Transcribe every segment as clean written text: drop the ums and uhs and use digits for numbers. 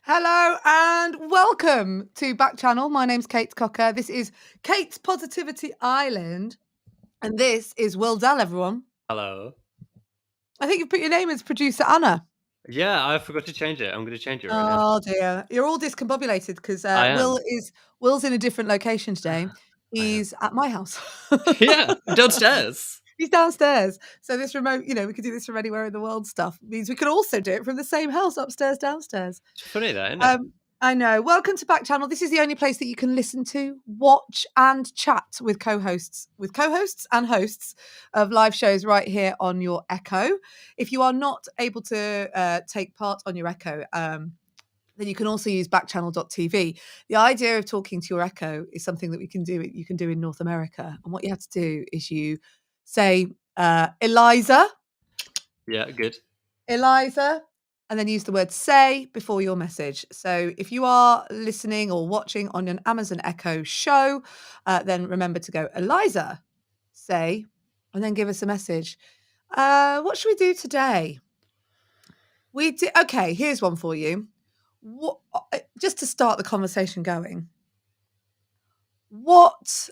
Hello and welcome to Backchannel. My name's Kate Cocker. This is Kate's Positivity Island, and this is Will Dell, everyone. Hello. I think you've put your name as producer Anna. Yeah, I forgot to change it. I'm going to change it right now. Oh dear, you're all discombobulated because I am. Will's in a different location today. I am. He's at my house. Yeah, downstairs. He's downstairs. So this remote, we could do this from anywhere in the world stuff means we could also do it from the same house upstairs, downstairs. It's funny that, isn't it? I know. Welcome to Backchannel. This is the only place that you can listen to, watch, and chat with co-hosts and hosts of live shows right here on your Echo. If you are not able to take part on your Echo, then you can also use backchannel.tv. The idea of talking to your Echo is something that you can do in North America. And what you have to do is you say, Eliza. Yeah, good. Eliza, and then use the word say before your message. So if you are listening or watching on an Amazon Echo show, then remember to go, Eliza, say, and then give us a message. What should we do today? Okay, here's one for you. Just to start the conversation going, what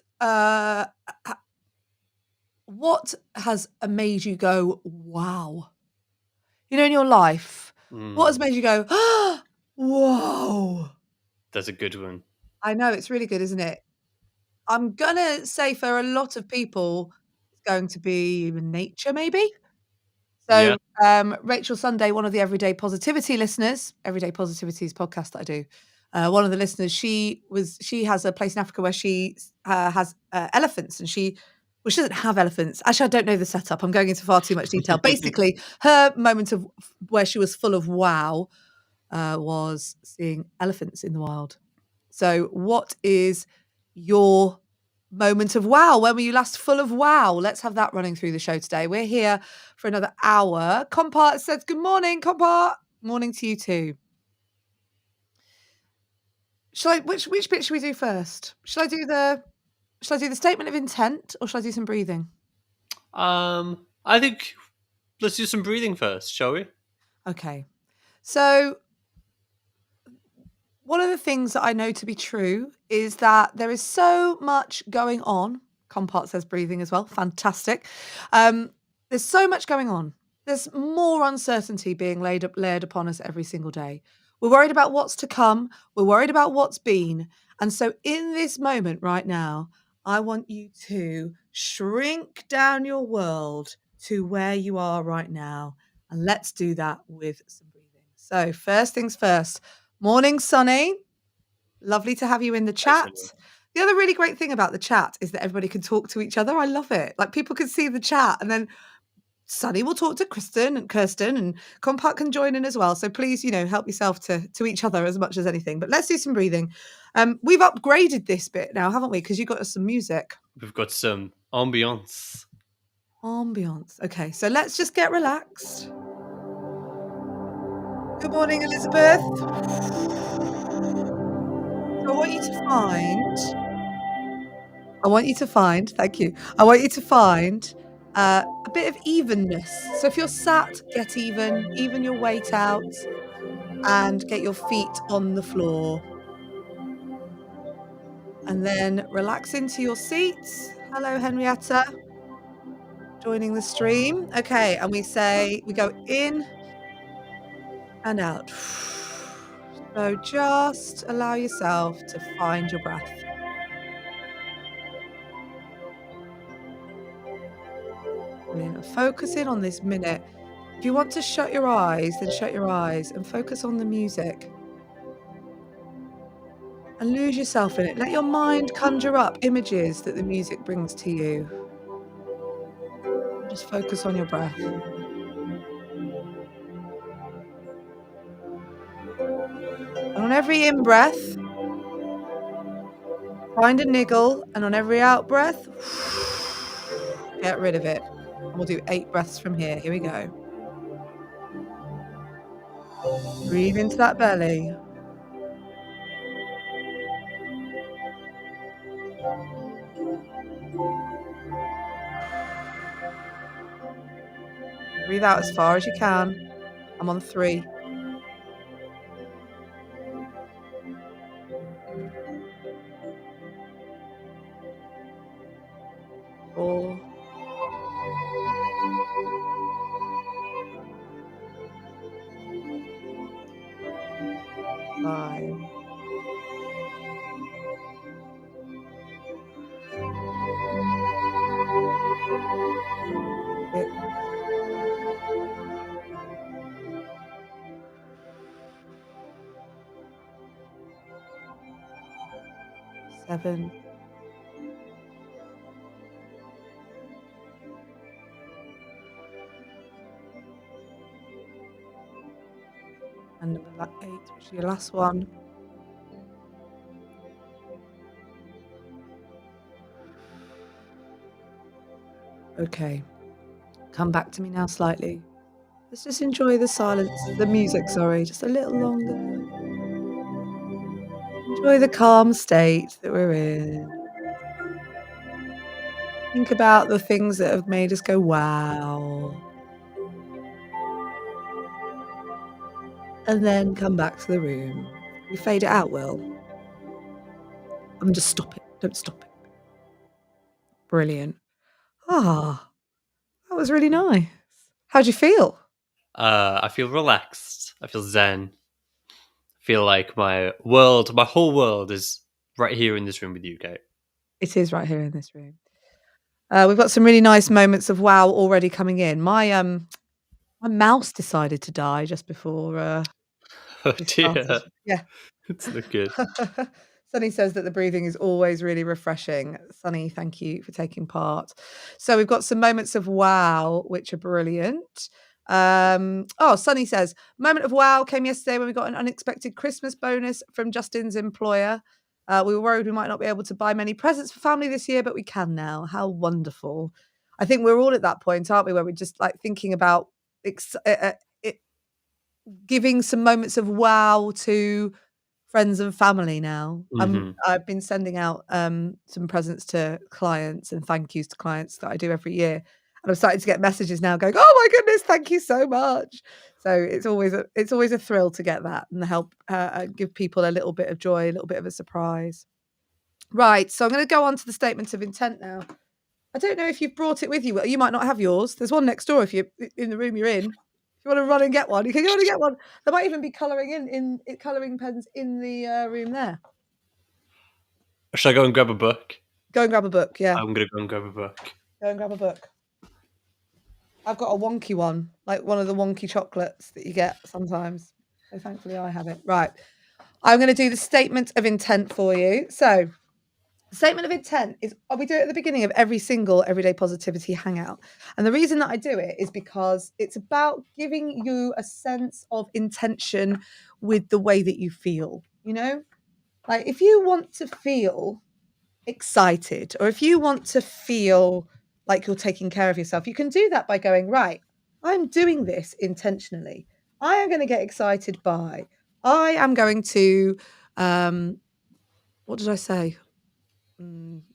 has made you go, wow? In your life, what has made you go, oh, whoa? That's a good one. I know, it's really good, isn't it? I'm going to say for a lot of people, it's going to be nature, maybe. So, Rachel Sunday, one of the Everyday Positivity listeners, Everyday Positivity's podcast that I do, one of the listeners, she has a place in Africa where she has elephants, and she doesn't have elephants. Actually, I don't know the setup. I'm going into far too much detail. Basically, her moment of where she was full of wow was seeing elephants in the wild. So what is your moment of wow? When were you last full of wow? Let's have that running through the show today. We're here for another hour. Compart says, good morning, Compart. Morning to you too. Which bit should we do first? Shall I do the statement of intent, or shall I do some breathing? I think let's do some breathing first, shall we? Okay. So one of the things that I know to be true is that there is so much going on. Compart says breathing as well. Fantastic. There's so much going on. There's more uncertainty being layered upon us every single day. We're worried about what's to come. We're worried about what's been. And so in this moment right now, I want you to shrink down your world to where you are right now. And let's do that with some breathing. So first things first. Morning, Sonny. Lovely to have you in the chat. The other really great thing about the chat is that everybody can talk to each other. I love it. Like, people can see the chat, and then Sonny will talk to Kirsten, and Compart can join in as well. So please, help yourself to each other as much as anything. But let's do some breathing. We've upgraded this bit now, haven't we? Because you got us some music. We've got some ambience. Okay, so let's just get relaxed. Good morning, Elizabeth. I want you to find, thank you. I want you to find a bit of evenness. So if you're sat, get even your weight out, and get your feet on the floor. And then relax into your seats. Hello, Henrietta. Joining the stream. Okay, and we go in and out. So just allow yourself to find your breath. Brilliant. Focus in on this minute. If you want to shut your eyes, then shut your eyes and focus on the music. And lose yourself in it. Let your mind conjure up images that the music brings to you. Just focus on your breath. And on every in-breath, find a niggle, and on every out-breath, get rid of it. And we'll do 8 breaths from here. Here we go. Breathe into that belly. Breathe out as far as you can. I'm on 3, 4, 5, 6, 7, and number 8, which is your last one. Okay. Come back to me now slightly. Let's just enjoy the silence, the music, sorry, just a little longer. Enjoy the calm state that we're in. Think about the things that have made us go, "Wow." And then come back to the room. We fade it out, Will. Just stop it. Don't stop it. Brilliant. Ah, that was really nice. How'd you feel? I feel relaxed. I feel zen. I feel like my world, my whole world is right here in this room with you, Kate. It is right here in this room. We've got some really nice moments of wow already coming in. My mouse decided to die just before Oh we started. dear. Yeah. It's not good. Sunny says that the breathing is always really refreshing. Sunny, thank you for taking part. So we've got some moments of wow, which are brilliant. Sunny says, moment of wow came yesterday when we got an unexpected Christmas bonus from Justin's employer. We were worried we might not be able to buy many presents for family this year, but we can now. How wonderful. I think we're all at that point, aren't we, where we're just like thinking about it, giving some moments of wow to friends and family now. Hmm. I've been sending out, some presents to clients and thank yous to clients that I do every year, and I'm starting to get messages now going, "Oh my goodness, thank you so much." So it's always a thrill to get that and help, give people a little bit of joy, a little bit of a surprise. Right, so I'm gonna go on to the statement of intent now. I don't know if you've brought it with you. Well, you might not have yours. There's one next door if you're in the room you're in. If you wanna run and get one, you can go and get one. There might even be colouring pens in the, room there. Should I go and grab a book? Go and grab a book, yeah. I'm gonna go and grab a book. Go and grab a book. I've got a wonky one, like one of the wonky chocolates that you get sometimes. So thankfully I have it. Right. I'm gonna do the statement of intent for you. So the statement of intent is we do it at the beginning of every single Everyday Positivity Hangout. And the reason that I do it is because it's about giving you a sense of intention with the way that you feel, you know? Like if you want to feel excited or if you want to feel like you're taking care of yourself, you can do that by going, right, I'm doing this intentionally. I am going to get excited by, I am going to, what did I say?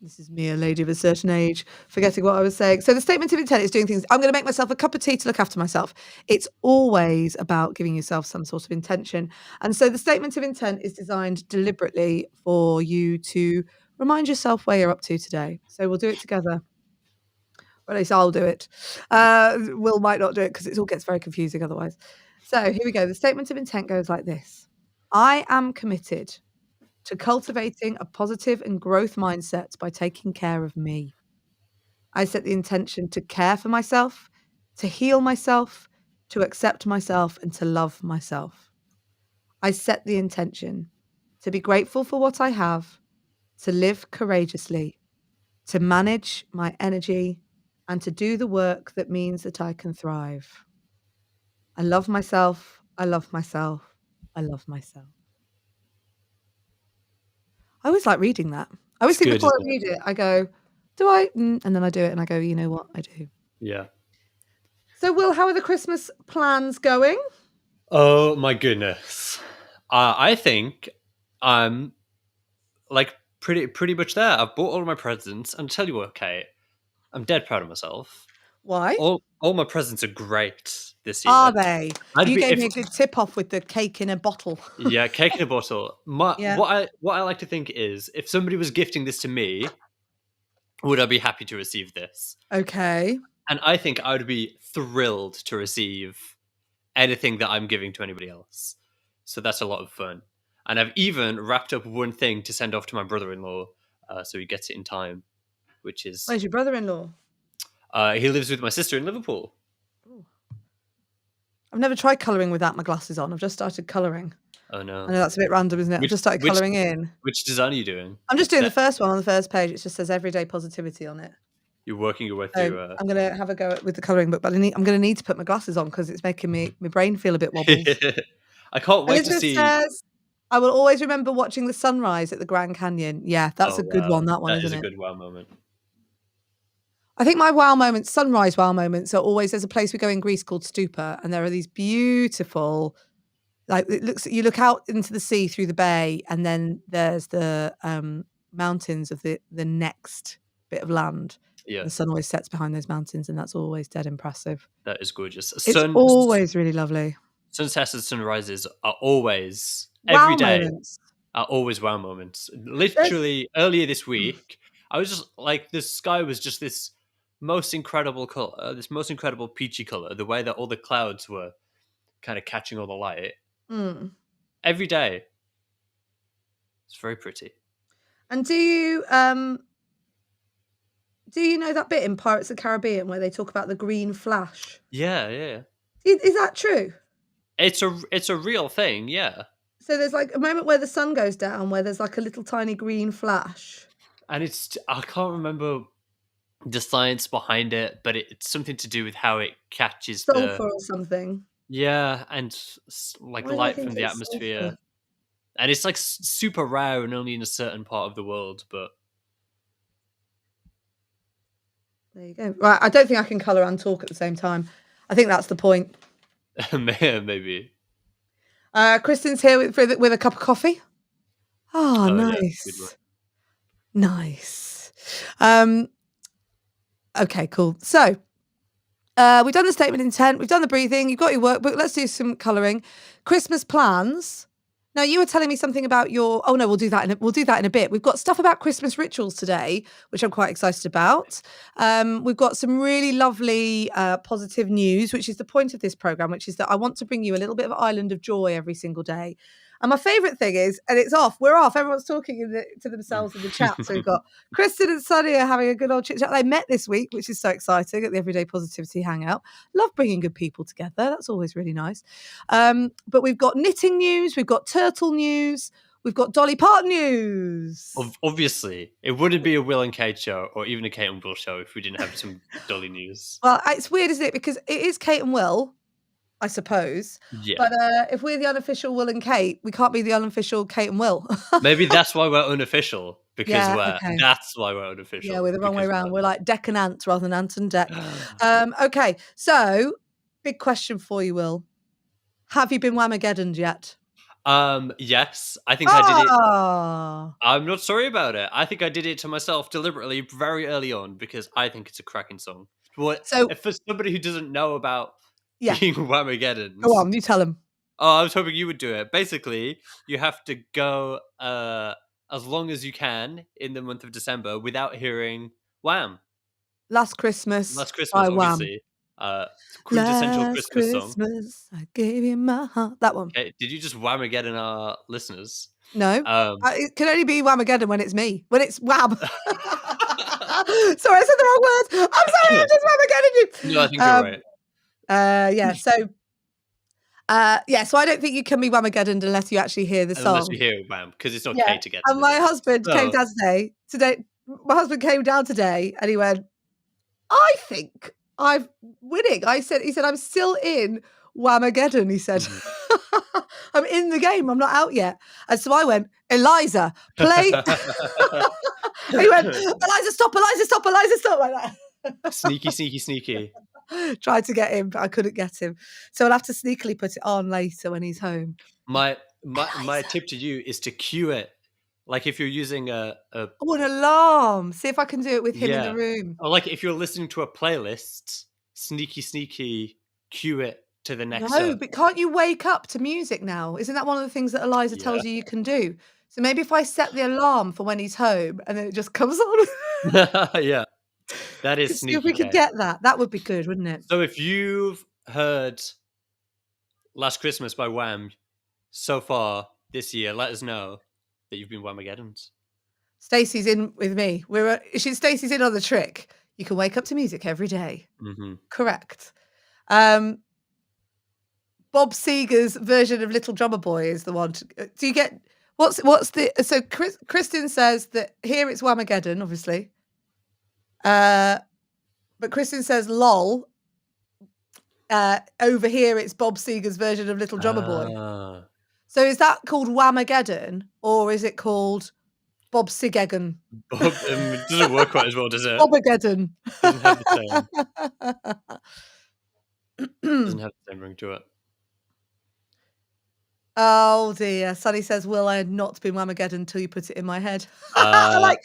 This is me, a lady of a certain age, forgetting what I was saying. So the statement of intent is doing things. I'm going to make myself a cup of tea to look after myself. It's always about giving yourself some sort of intention. And so the statement of intent is designed deliberately for you to remind yourself where you're up to today. So we'll do it together. Or at least I'll do it. Will might not do it because it all gets very confusing otherwise. So here we go. The statement of intent goes like this. I am committed to cultivating a positive and growth mindset by taking care of me. I set the intention to care for myself, to heal myself, to accept myself, and to love myself. I set the intention to be grateful for what I have, to live courageously, to manage my energy, and to do the work that means that I can thrive. I love myself. I love myself. I love myself. I always like reading that. I always It's think good, before I isn't it? read it, I go, "Do I?" And then I do it, and I go, "You know what? I do." Yeah. So, Will, how are the Christmas plans going? Oh my goodness. I think I'm like pretty much there. I've bought all of my presents, and tell you what, Kate, I'm dead proud of myself. Why? All my presents are great this Are year. they? I'd You be gave if me a good tip off with the cake in a bottle. Yeah, cake in a bottle. My Yeah. what I like to think is if somebody was gifting this to me, would I be happy to receive this? Okay. And I think I would be thrilled to receive anything that I'm giving to anybody else. So that's a lot of fun. And I've even wrapped up one thing to send off to my brother-in-law, so he gets it in time. Which is Where's your brother-in-law? he lives with my sister in Liverpool. Ooh. I've never tried colouring without my glasses on. I've just started colouring. Oh I no, know that's a bit random, isn't it? I've which just started which colouring in. which design are you doing? I'm just doing the That first one on the first page. It just says everyday positivity on it. you're working your way So through. I'm gonna have a go with the colouring book, but I'm gonna need to put my glasses on because it's making my brain feel a bit wobbles. I can't wait to Elizabeth see. says, "I will always remember watching the sunrise at the Grand Canyon." Yeah, that's Oh a good one. wow, That one, that isn't is a it? good wow moment. I think my wow moments, sunrise wow moments, are always there's a place we go in Greece called Stupa, and there are these beautiful, like you look out into the sea through the bay, and then there's the mountains of the next bit of land. Yeah, The sun always sets behind those mountains, and that's always dead impressive. that is gorgeous. It's always really lovely. Sunsets and sunrises are always every Wow day moments. are always wow moments. There's Literally earlier this week, I was just like the sky was just this most incredible color, this most incredible peachy color. The way that all the clouds were kind of catching all the light mm. every day. It's very pretty. And do you know that bit in Pirates of the Caribbean where they talk about the green flash? Yeah, yeah. Is that true? It's a real thing. Yeah. So there's like a moment where the sun goes down where there's like a little tiny green flash. And I can't remember the science behind it, but it's something to do with how it catches the Sulfur or something. yeah, and like Why do I light think from the it's sulfur? atmosphere. And it's like super rare and only in a certain part of the world, but There you go. Right, I don't think I can colour and talk at the same time. I think that's the point. maybe. Kristen's here with a cup of coffee. Oh, Oh yeah, good one. nice. Nice. Okay, cool. So, we've done the statement of intent, we've done the breathing, you've got your workbook. Let's do some colouring. Christmas plans. Now, you were telling me something about your. Oh no, we'll do that in a bit. We've got stuff about Christmas rituals today, which I'm quite excited about. We've got some really lovely positive news, which is the point of this program, which is that I want to bring you a little bit of island of joy every single day. And my favourite thing is, and it's off. We're off. Everyone's talking to themselves in the chat. So we've got Kristen and Sonny are having a good old chit chat. They met this week, which is so exciting at the Everyday Positivity Hangout. Love bringing good people together. That's always really nice. But we've got knitting news, we've got turtle news, we've got Dolly Parton news. Obviously, it wouldn't be a Will and Kate show or even a Kate and Will show if we didn't have some Dolly news. Well, it's weird, isn't it? Because it is Kate and Will, I suppose. Yeah. But if we're the unofficial Will and Kate, we can't be the unofficial Kate and Will. Maybe that's why we're unofficial. Because Yeah, okay. that's why we're unofficial. Yeah, we're the wrong way because around. We're like Deck and Ants rather than Ant and Deck. Okay, so big question for you, Will. Have you been Whamageddoned yet? Yes, I think I did it. Ah, I'm not sorry about it. I think I did it to myself deliberately very early on because I think it's a cracking song. What so if for somebody who doesn't know about yeah, being go Whamageddons? on, you tell him. Oh, I was hoping you would do it. Basically, you have to go as long as you can in the month of December without hearing Wham. Last Christmas Last Christmas, by Wham. obviously. Quintessential Last Christmas song. Christmas, I gave you my heart. That one. Okay, did you just Whamageddon our listeners? No, Um, it can only be Whamageddon when it's me. When it's Wham. Sorry, I said the wrong word. I'm sorry, I just Whamageddon you. no, I think you're right. Yeah. So, so I don't think you can be Whamageddoned unless you actually hear the Unless song. you hear Wham, because it's not Yeah. K together. And my husband came So- down today. My husband came down today, and he went, "I think I'm winning." He said, "I'm still in Whamageddon." He said, "I'm in the game. I'm not out yet." And so I went, "Eliza, play." He went, "Eliza, stop! Eliza, stop! Eliza, stop!" Like that. Sneaky, sneaky, sneaky. Tried to get him, but I couldn't get him. So I'll have to sneakily put it on later when he's home. My Eliza. tip to you is to cue it. Like if you're using a Oh, an alarm. See if I can do it with him in yeah, the room. or like if you're listening to a playlist, sneaky cue it to the next No, song. but can't you wake up to music now? Isn't that one of the things that Eliza Yeah. tells you can do? So maybe if I set the alarm for when he's home and then it just comes on. Yeah, that is Could see if sneaky we could K. get that. That would be good, wouldn't it? So if you've heard Last Christmas by Wham so far this year, let us know that you've been Whamageddons. Stacey's in with me. Stacey's in on the trick. You can wake up to music every day. Mm-hmm. Correct. Bob Seger's version of Little Drummer Boy is the one. Do you get what's the so Kristen says that here it's Whamageddon, obviously. But Kristen says lol. Over here it's Bob Seger's version of Little Drummer Boy. Ah. So is that called Whamageddon or is it called Bob Sigeddon? Bob, it doesn't work quite as well, does it? Bobageddon. Doesn't have the same. Doesn't have the same ring to it. Oh dear. Sunny says, "Will I had not been Whamageddon until you put it in my head?" I Sorry, like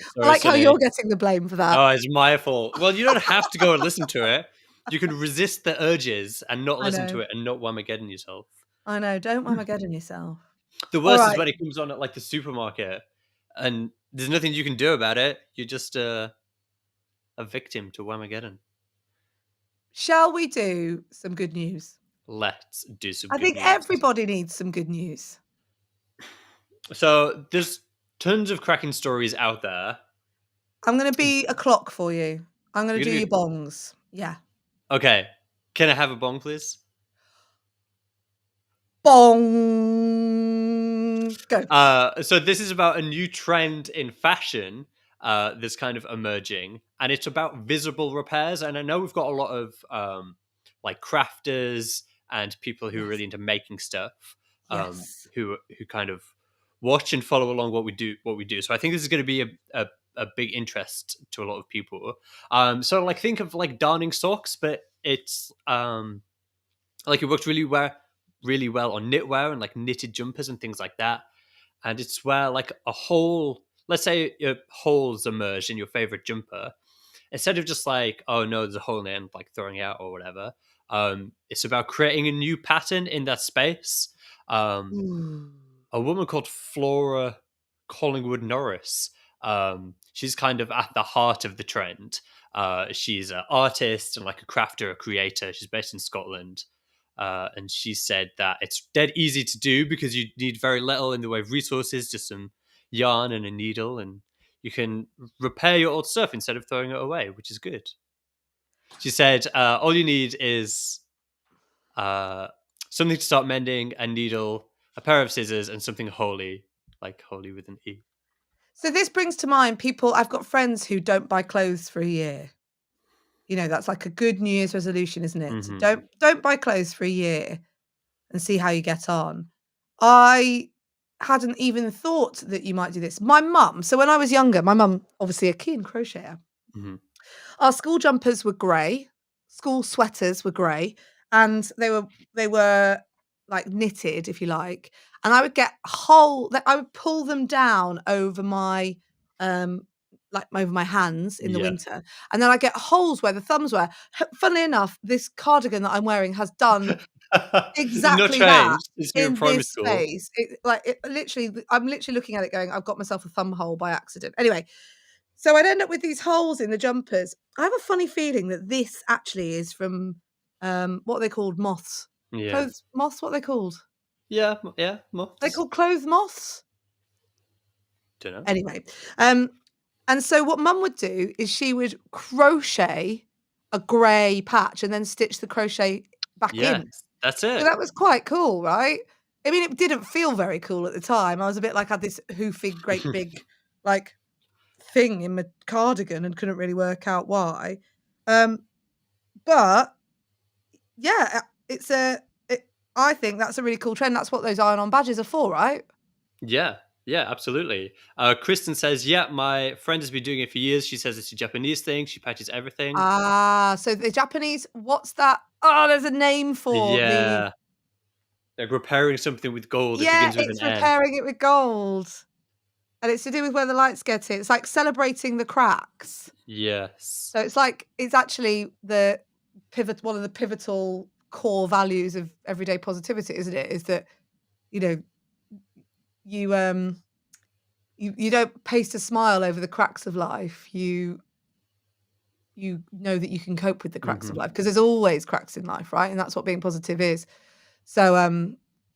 how Sunny. you're getting the blame for that. Oh, it's my fault. Well, you don't have to go and listen to it. You can resist the urges and not I listen to know. it and not Whamageddon yourself. I know. Don't Whamageddon yourself. The All worst is right. when it comes on at like the supermarket and there's nothing you can do about it. You're just a victim to Whamageddon. Shall we do some good news? Let's do some I good think news. everybody needs some good news. So there's tons of cracking stories out there. I'm going to be a clock for you. I'm going to do You're your gonna bongs. Yeah. Okay. Can I have a bong, please? Bong. Go. So this is about a new trend in fashion that's kind of emerging, and it's about visible repairs. And I know we've got a lot of like crafters and people who are Yes. really into making stuff, Yes. who kind of watch and follow along what we do. So I think this is going to be a big interest to a lot of people. So like think of like darning socks, but it's like it works really well on knitwear and like knitted jumpers and things like that. And it's where like a hole, let's say holes emerge in your favorite jumper, instead of just like, oh no, there's a hole in it and like throwing it out or whatever. It's about creating a new pattern in that space. Ooh. A woman called Flora Collingwood Norris. She's kind of at the heart of the trend. She's an artist and like a crafter, a creator. She's based in Scotland. And she said that it's dead easy to do because you need very little in the way of resources, just some yarn and a needle, and you can repair your old stuff instead of throwing it away, which is good. She said all you need is something to start mending, a needle, a pair of scissors, and something holy, like holy with an E. So this brings to mind people. I've got friends who don't buy clothes for a year. You know, that's like a good New Year's resolution, isn't it? Mm-hmm. Don't buy clothes for a year and see how you get on. I hadn't even thought that you might do this. My mum, so when I was younger, my mum, obviously a keen crocheter. Mm-hmm. Our school jumpers were grey, school sweaters were grey, and they were like knitted, if you like. And I would get I would pull them down over my like over my hands in the Yeah. winter, and then I get holes where the thumbs were. Funnily enough, this cardigan that I'm wearing has done It's not exactly that changed since you were in in primary this school. space. I'm literally looking at it going, I've got myself a thumb hole by accident. Anyway, so I'd end up with these holes in the jumpers. I have a funny feeling that this actually is from what are they called? Moths. Yeah. Clothes moths, what are they called? Yeah. They called clothes moths? Don't know. Anyway. And so what mum would do is she would crochet a grey patch and then stitch the crochet back in. Yes, that's So it. that was quite cool, right? I mean, it didn't feel very cool at the time. I was a bit like I had this hoofy, great big, like thing in my cardigan and couldn't really work out why. But yeah, I think that's a really cool trend. That's what those iron-on badges are for, right? Yeah, absolutely. Kristen says, yeah, my friend has been doing it for years. She says it's a Japanese thing. She patches everything. Ah, so the Japanese, what's that? Oh, there's a name for the. Yeah. Like repairing something with gold. It Yeah, begins with it's an N. repairing it with gold. And it's to do with where the lights get in. It's like celebrating the cracks. Yes. So it's like, it's actually the one of the pivotal core values of everyday positivity, isn't it? Is that, you know, you you don't paste a smile over the cracks of life. You know that you can cope with the cracks of Mhm. life because there's always cracks in life, right? And that's what being positive is. So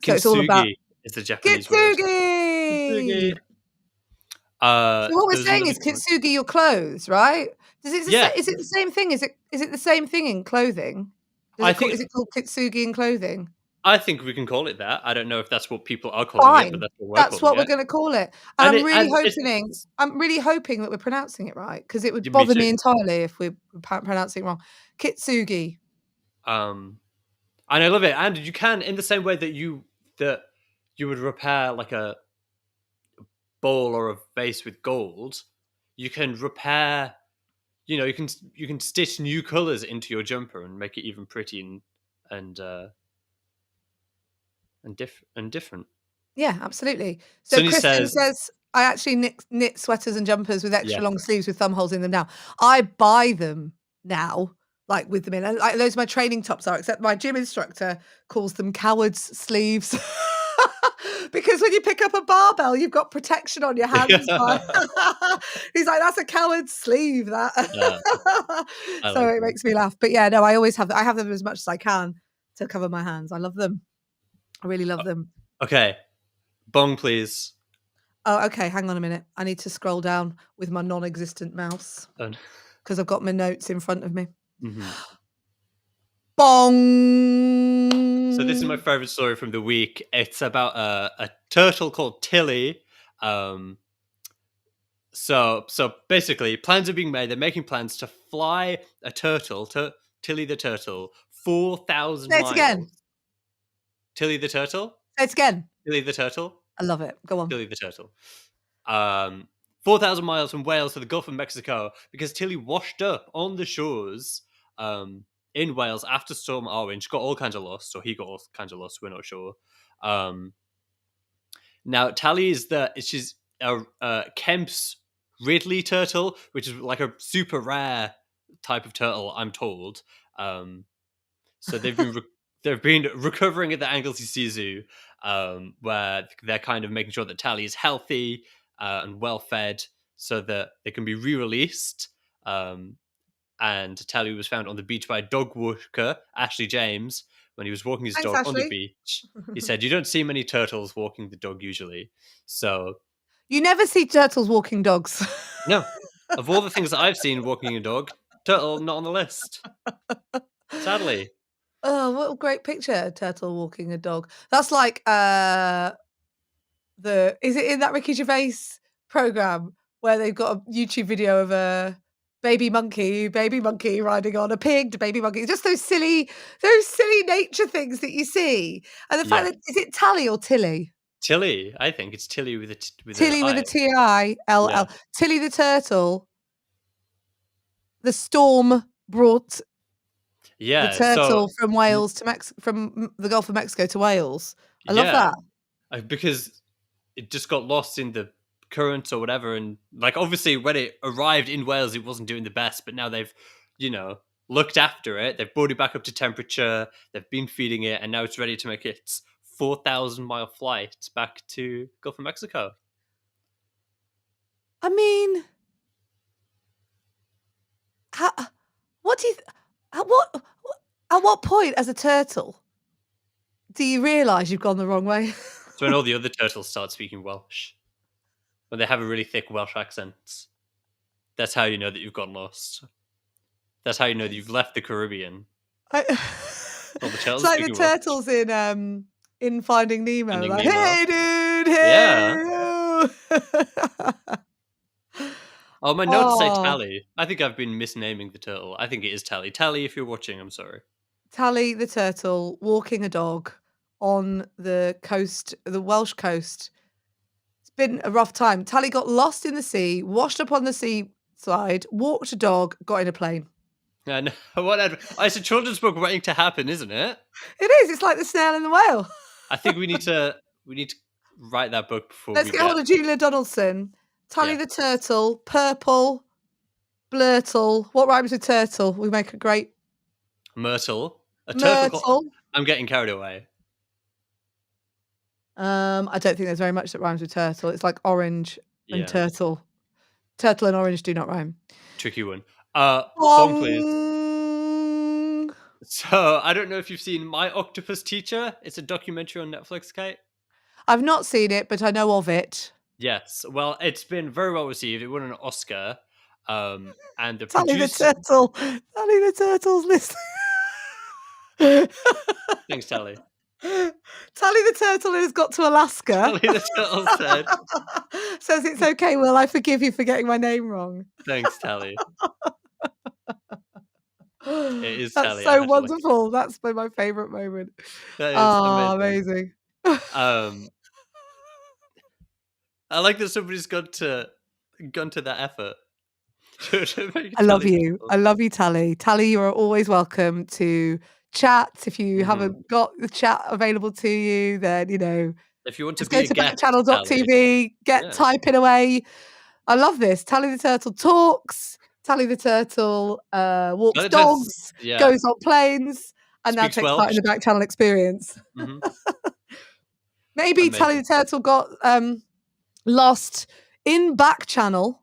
so it's all about Kintsugi is the Japanese word. kintsugi. Kintsugi. So what we're There's saying another is comment. kintsugi your clothes, right? Yeah, Is it the same thing? Is it the same thing in clothing? I think Is it called kintsugi in clothing? I think we can call it that. I don't know if that's what people are calling it, but Fine. that's what we're That's calling what we're it. gonna call it. And And it's I'm really hoping that we're pronouncing it right because it would yeah, me bother me too. entirely if we're pronouncing it wrong. Kitsugi. Um, and I love it. And you can, in the same way that you would repair like a bowl or a vase with gold, you can repair. You know, you can stitch new colors into your jumper and make it even pretty and uh, and different. Yeah, absolutely. So Sunny Kristen says, says, "I actually knit sweaters and jumpers with "Yeah, extra long sleeves with thumb holes in them now. I buy them now, like, with them in, and, like, those are my training tops are, except my gym instructor calls them cowards sleeves." Because when you pick up a barbell, you've got protection on your hands by he's like, "That's a coward's sleeve, that." uh, I So like it them." makes me laugh. But yeah, no, I always have I have them as much as I can to cover my hands. I love them. I really love them. Okay, bong, please. Oh, okay, hang on a minute. I need to scroll down with my non-existent mouse And, because 'cause I've got my notes in front of me. mhm. So this is my Bong! favorite story from the week. It's about a turtle called Tilly. Um, so basically, plans are being made. They're making plans to fly a turtle to Tilly the turtle 4,000 Say it again. miles. Tilly the turtle. Say it again. Tilly the turtle. I love it. Go on. Tilly the turtle. Um, 4,000 miles from Wales to the Gulf of Mexico because Tilly washed up on the shores in Wales after Storm Arwen. She got all kinds of lost, or he got all kinds of lost. We're not sure. Um, Now, Tally is she's a Kemp's Ridley turtle, which is like a super rare type of turtle, I'm told. Um, so they've been recovering at the Anglesey Zoo, where they're kind of making sure that Tally is healthy and well fed, so that they can be re-released. And Tally was found on the beach by a dog walker, Ashley James, when he was walking his Thanks, dog on the Ashley. beach. He said, "You don't see many turtles walking the dog usually." So You never see turtles walking dogs. no, of all the things that I've seen walking a dog, turtle not on the list. Sadly, Oh, what a great picture, a turtle walking a dog. That's like, is it in that Ricky Gervais program where they've got a YouTube video of a baby monkey riding on a pig, baby monkey, just those silly nature things that you see. And the fact yeah. that is it Tally or Tilly? Tilly, I think it's Tilly with with a Tilly with I. a Tilll. Yeah, Tilly the turtle, the storm brought the yeah. So turtle from Wales to the Gulf of Mexico to Wales. I love yeah, that. because it just got lost in the current or whatever, and like obviously when it arrived in Wales, it wasn't doing the best. But now they've, you know, looked after it. They've brought it back up to temperature. They've been feeding it, and now it's ready to make its 4,000 mile flight back to Gulf of Mexico. I mean, how what do you th at what point as a turtle do you realise you've gone the wrong way? So when all the other turtles start speaking Welsh, when they have a really thick Welsh accent, that's how you know that you've gone lost. That's how you know that you've left the Caribbean. I All the it's turtles like the speaking Welsh. turtles in Finding Nemo, Finding like, Nemo. "Hey, dude, Yeah. hey, you." Oh, my notes say Oh, Tally. I think I've been misnaming the turtle. I think it is Tally. Tally, if you're watching, I'm sorry. Tally the turtle walking a dog on the coast, the Welsh coast. It's been a rough time. Tally got lost in the sea, washed up on the seaside, walked a dog, got in a plane. And it's a children's book waiting to happen, isn't it? It is. It's like the snail and the whale. I think we need to write that book before Let's we get hold get of Julia Donaldson. Tally yeah. the turtle, purple, blurtle. What rhymes with turtle? We make a great. Myrtle. A turtle called... Myrtle. I'm getting carried away. I don't think there's very much that rhymes with turtle. It's like orange and Yeah. turtle. Turtle and orange do not rhyme. Tricky one. Song, please. Bong. So, I don't know if you've seen My Octopus Teacher. It's a documentary on Netflix, Kate. I've not seen it, but I know of it. Yes. Well, it's been very well received. It won an Oscar. And the Tally the producer... turtle. Tally the turtle's listening. Thanks, Tally. Tally the turtle has got to Alaska. Tally the turtle said... Says it's okay, Will. I forgive you for getting my name wrong. Thanks, Tally. It is That's Tally, so actually. wonderful. That's my favourite moment. That is amazing. I like that somebody's gone to that effort. to make I love Tally you. turtle. I love you, Tally. Tally, you are always welcome to chat. If you Mhm. haven't got the chat available to you, then, If you want to just be go a to guest, Tally. backchannel.tv, get Yeah. typing away. I love this. Tally the turtle talks. Tally the turtle walks Tally the dogs, yeah. goes on planes, and now Speaks takes part in the Backchannel experience. Mhm. Maybe Tally the Amazing. turtle got lost in Backchannel.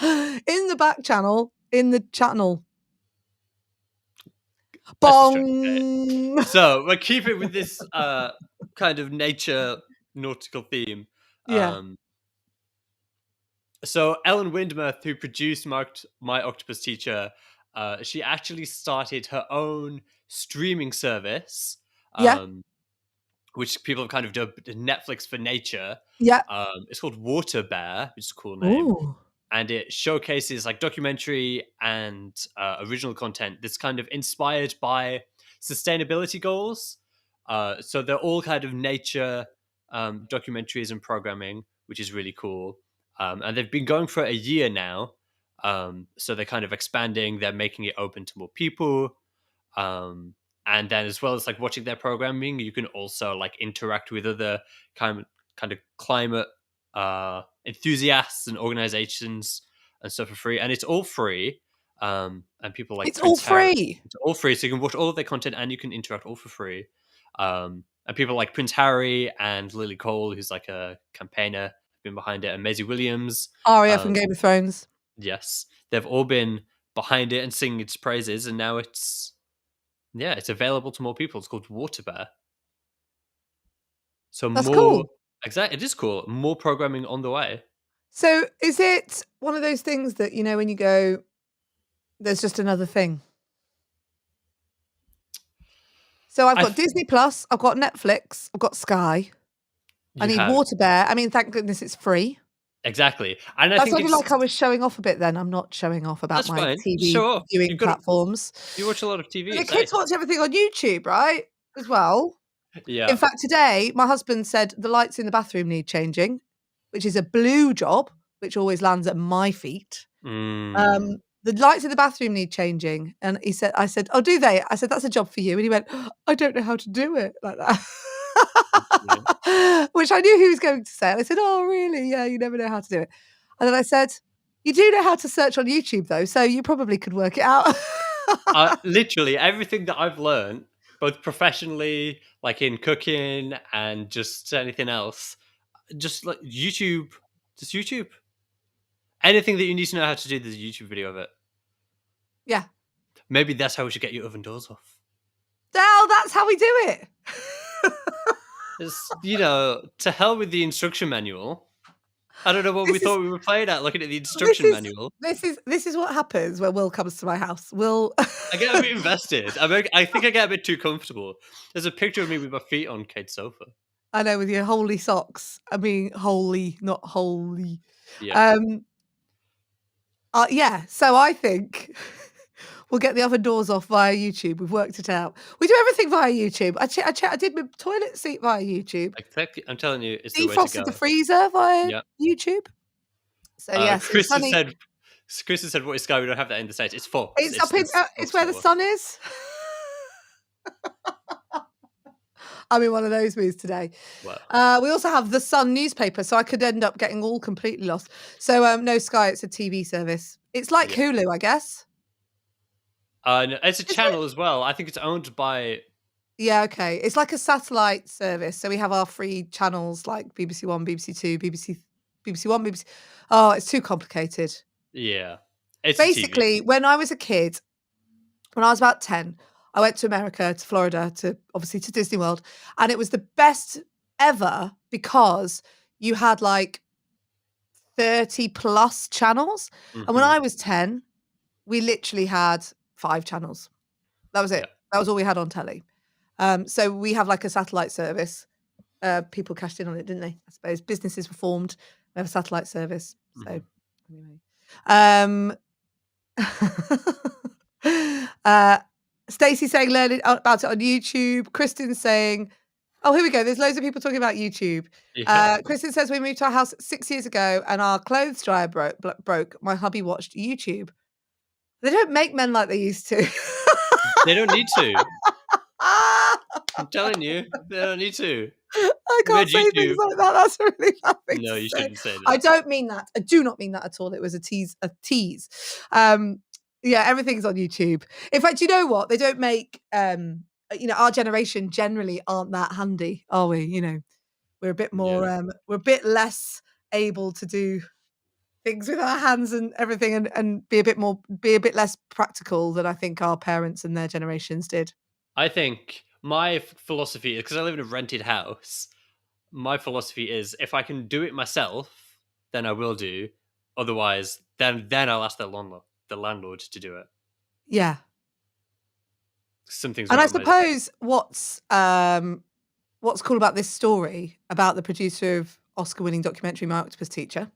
In the Backchannel, in the channel. That's true. Bong. So we'll keep it with this kind of nature nautical theme. Yeah. So Ellen Windmuth, who produced My Octopus Teacher, she actually started her own streaming service, Yeah. which people have kind of dubbed Netflix for nature. Yeah. It's called Water Bear, which is a cool name. Ooh. And it showcases like documentary and original content that's kind of inspired by sustainability goals. So they're all kind of nature documentaries and programming, which is really cool. And they've been going for a year now. So they're kind of expanding. They're making it open to more people. And then as well as like watching their programming, you can also like interact with other kind of climate enthusiasts and organizations and stuff for free, and it's all free. And people like It's all Prince Harry, free. it's all free, so you can watch all of their content and you can interact all for free. And people like Prince Harry and Lily Cole, who's like a campaigner, have been behind it, and Maisie Williams, Arya from Game of Thrones. yes, they've all been behind it and singing its praises, and now it's available to more people. It's called Water Bear. So That's more cool. Exactly, it is cool. More programming on the way. So is it one of those things that, when you go, there's just another thing? So I've got Disney Plus, I've got Netflix, I've got Sky. I need Water Bear. I mean, thank goodness it's free. Exactly. And I That think sounded like I was showing off a bit then. I'm not showing off about that's my fine. TV Show off. viewing platforms. You watch a lot of TV. But the kids watch everything on YouTube, right? As well. Yeah. In fact, today, my husband said the lights in the bathroom need changing, which is a blue job, which always lands at my feet. The lights in the bathroom need changing. And I said, oh, do they? I said, that's a job for you. And he went, I don't know how to do it like that. Which I knew he was going to say. And I said, oh, really? Yeah, you never know how to do it. And then I said, you do know how to search on YouTube, though, so you probably could work it out. Literally everything that I've learned, both professionally, like in cooking and just anything else, just like YouTube. Just YouTube. Anything that you need to know how to do, there's a YouTube video of it. Yeah. Maybe that's how we should get your oven doors off. Oh, that's how we do it. It's, to hell with the instruction manual. I don't know what we thought we were playing at, looking at the instruction manual. This is what happens when Will comes to my house. I get a bit invested. I think I get a bit too comfortable. There's a picture of me with my feet on Kate's sofa. I know, with your holy socks. I mean, holy, not holy. Yeah. Yeah. So I think we'll get the oven doors off via YouTube. We've worked it out. We do everything via YouTube. I did my toilet seat via YouTube. Exactly. I'm telling you, it's the way to Defrosted go. the freezer via YouTube. So yes, Chris has said, "What is Sky? We don't have that in the States. It's Fox. It's where the sun is." I'm in one of those moods today. Wow. We also have the Sun newspaper, so I could end up getting all completely lost. So no Sky, it's a TV service. It's like Hulu, I guess. No, it's a Is it? channel as well. I think it's owned by. Yeah, okay. It's like a satellite service. So we have our free channels like BBC One, BBC Two, BBC One, BBC. Oh, it's too complicated. Yeah, it's a TV. Basically, when I was a kid, when I was about 10, I went to America, to Florida, to obviously to Disney World, and it was the best ever because you had like 30 plus channels. And when Hmm. I was 10, we literally had 5 channels. That was Yeah. it. That was all we had on telly. So we have like a satellite service. People cashed in on it, didn't they? I suppose businesses were formed. We have a satellite service. Hmm. So anyway, um, uh, Stacey saying learning about it on YouTube. Kristen saying, "Oh, here we go. There's loads of people talking about YouTube." Yeah. Kristen says we moved to our house 6 years ago and our clothes dryer broke. My hubby watched YouTube. They don't make men like they used to. They don't need to. I'm telling you, they don't need to. I We can't made say things YouTube. like that. That's a really bad thing No, to you say. shouldn't say I that. don't mean that. I do not mean that at all. It was a tease. A tease. Yeah, everything's on YouTube. In fact, you know what? They don't make. Our generation generally aren't that handy, are we? We're a bit more. Yeah. We're a bit less able to do things with our hands and everything, and be a bit less practical than I think our parents and their generations did. I think my philosophy, because I live in a rented house, my philosophy is if I can do it myself, then I will do. Otherwise, then I'll ask the landlord to do it. Yeah. Some things And I aren't my. suppose what's cool about this story about the producer of Oscar-winning documentary My Octopus Teacher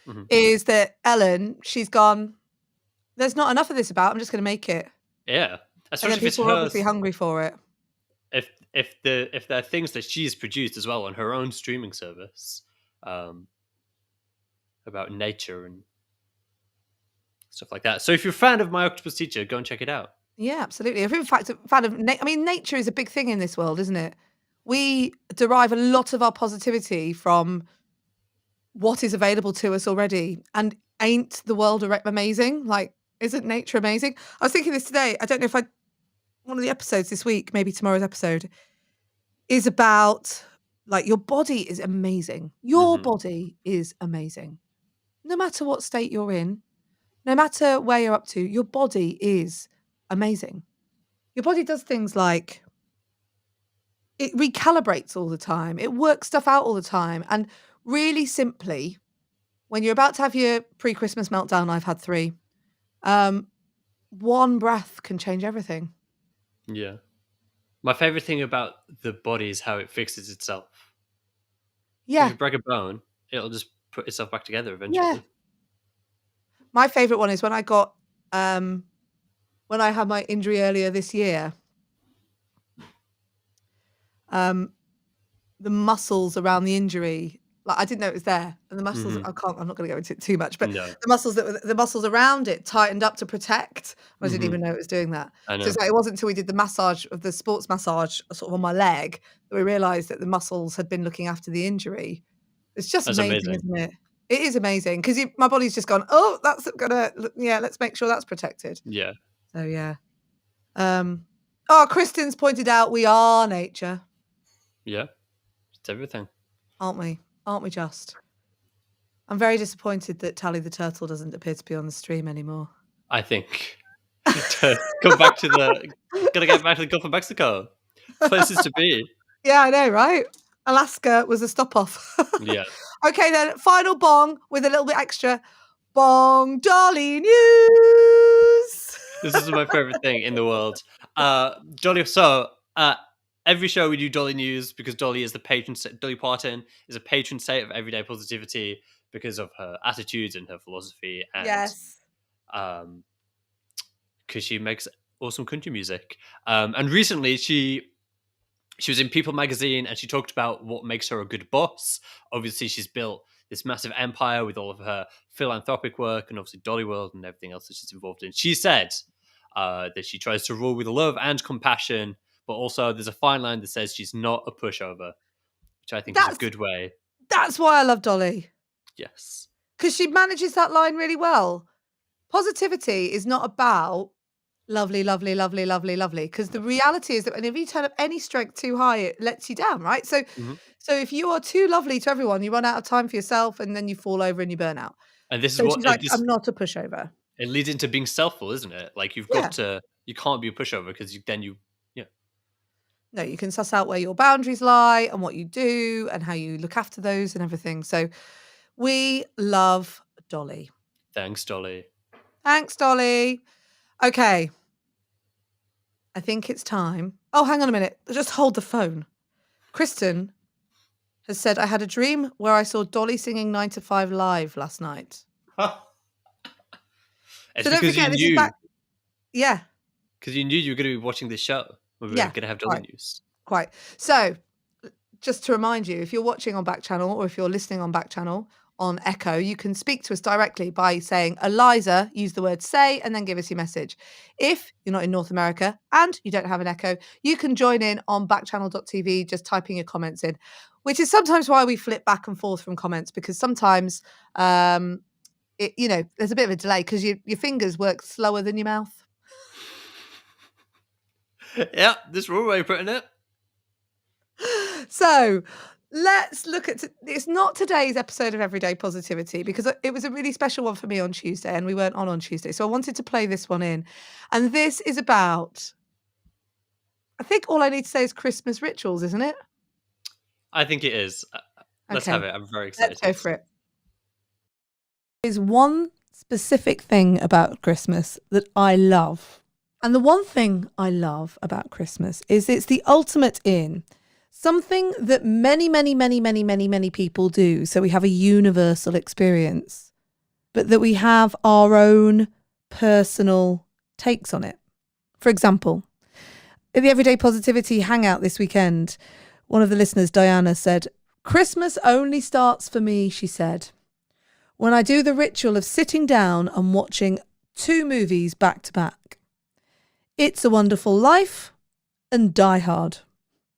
Mhm. is that Ellen, she's gone, "There's not enough of this about, I'm just gonna make it." Yeah, And then especially if it's people are obviously hers. hungry for it. If there are things that she's produced as well on her own streaming service, um, about nature and stuff like that. So if you're a fan of My Octopus Teacher, go and check it out. Yeah, absolutely. If in fact a fan of nature is a big thing in this world, isn't it? We derive a lot of our positivity from what is available to us already, and ain't the world amazing? Like, isn't nature amazing? I was thinking this today, I don't know if I one of the episodes this week, maybe tomorrow's episode, is about, like, your body is amazing. Your Hmm. body is amazing. No matter what state you're in, no matter where you're up to, your body is amazing. Your body does things like it recalibrates all the time. It works stuff out all the time. And really simply, when you're about to have your pre-Christmas meltdown, I've had 3, um, one breath can change everything. Yeah. My favorite thing about the body is how it fixes itself. If Yeah, you break a bone, it'll just put itself back together yeah. eventually. My favorite one is um when I had my injury earlier this year, um, the muscles around the injury, like, I didn't know it was there, and the muscles Hmm. I'm not gonna go into it too much, but No. the muscles around it tightened up to protect. I didn't Hmm. even know it was doing that. I So know. it's like it wasn't until we did the massage of the sports massage sort of on my leg that we realized that the muscles had been looking after the injury. It's just That's amazing, amazing. isn't it? It is amazing 'cause my body's just gone, "Oh, that's gonna yeah, let's make sure that's protected." Yeah. So, yeah. Um, oh, Kristen's pointed out we are nature, Yeah. It's everything. aren't we? Aren't we just? I'm very disappointed that Tally the turtle doesn't appear to be on the stream anymore. I think to come back to the gotta get back to the Gulf of Mexico. Places to be. Yeah, I know, right? Alaska was a stop off. Yeah. Okay, then, final bong with a little bit extra. Bong Dolly News. This is my favorite thing in the world. Dolly. So every show we do Dolly News because Dolly is the patron. Dolly Parton is a patron saint of everyday positivity because of her attitudes and her philosophy, and Yes. um, because she makes awesome country music. And recently she was in People magazine and she talked about what makes her a good boss. Obviously, she's built this massive empire with all of her philanthropic work and obviously Dolly World and everything else that she's involved in. She said that she tries to rule with love and compassion, but also there's a fine line that says she's not a pushover, which I think is a That's good way. that's why I love Dolly, Yes. because she manages that line really well. Positivity is not about Lovely, lovely, lovely, lovely, lovely. Because the reality is that whenever you turn up any strength too high, it lets you down, right? So, Mhm. so if you are too lovely to everyone, you run out of time for yourself, and then you fall over and you burn out. And this is So what she's like, "I'm not a pushover." it leads into being selfful, isn't it? Like Yeah. you can't be a pushover because yeah. No, you can suss out where your boundaries lie and what you do and how you look after those and everything. So we love Dolly. Thanks, Dolly. Thanks, Dolly. Okay, I think it's time. Oh, hang on a minute. Just hold the phone. Kristen has said, I had a dream where I saw Dolly singing 9 to 5 live last night. It's So don't because forget, this is back. Yeah, you knew you were going to be watching this show when we were yeah, going to have Dolly quite, news. quite. So just to remind you, if you're watching on Backchannel or if you're listening on Backchannel on Echo, you can speak to us directly by saying, Eliza, use the word say, and then give us your message. If you're not in North America and you don't have an Echo, you can join in on backchannel.tv, just typing your comments in, which is sometimes why we flip back and forth from comments, because sometimes, there's a bit of a delay because your fingers work slower than your mouth. Yeah, this wrong way of putting it. So let's look at it's not today's episode of Everyday Positivity because it was a really special one for me on Tuesday and we weren't on Tuesday. So I wanted to play this one in. And this is about, I think all I need to say is Christmas rituals, isn't it? I think it is. Let's have Okay, it. I'm very let's go excited. for it. There's one specific thing about Christmas that I love. And the one thing I love about Christmas is it's the ultimate in something that many, many, many, many, many, many people do. So we have a universal experience, but that we have our own personal takes on it. For example, at the Everyday Positivity Hangout this weekend, one of the listeners, Diana, said, Christmas only starts for me, she said, when I do the ritual of sitting down and watching 2 movies back to back. It's a Wonderful Life and Die Hard.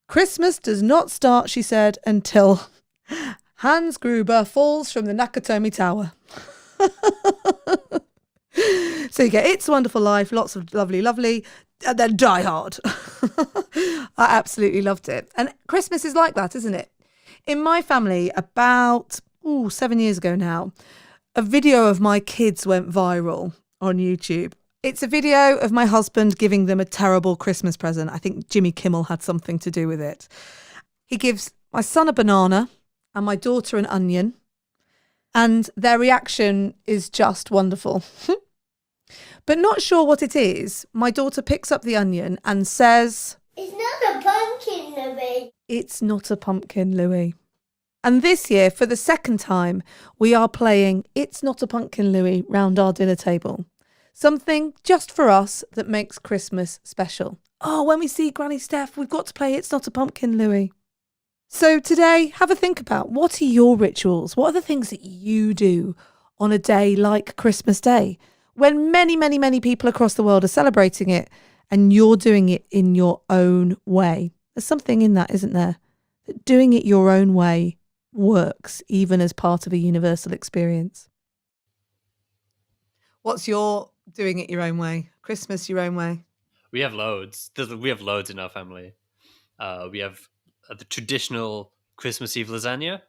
Christmas does not start, she said, until Hans Gruber falls from the Nakatomi Tower. So you get It's a Wonderful Life, lots of lovely, and then Die Hard. I absolutely loved it. And Christmas is like that, isn't it? In my family, about 7 years ago now, a video of my kids went viral on YouTube. It's a video of my husband giving them a terrible Christmas present. I think Jimmy Kimmel had something to do with it. He gives my son a banana and my daughter an onion, and their reaction is just wonderful. But not sure what it is, my daughter picks up the onion and says, It's not a pumpkin, Louis. It's not a pumpkin, Louis. And this year, for the second time, we are playing It's Not a Pumpkin, Louis round our dinner table. Something just for us that makes Christmas special. Oh, when we see Granny Steph, we've got to play It's Not a Pumpkin, Louis. So today, have a think about what are your rituals? What are the things that you do on a day like Christmas Day? When many, many, many people across the world are celebrating it and you're doing it in your own way. There's something in that, isn't there? That doing it your own way works even as part of a universal experience. What's your doing it your own way? Christmas your own way? We have loads. We have loads in our family. We have the traditional Christmas Eve lasagna.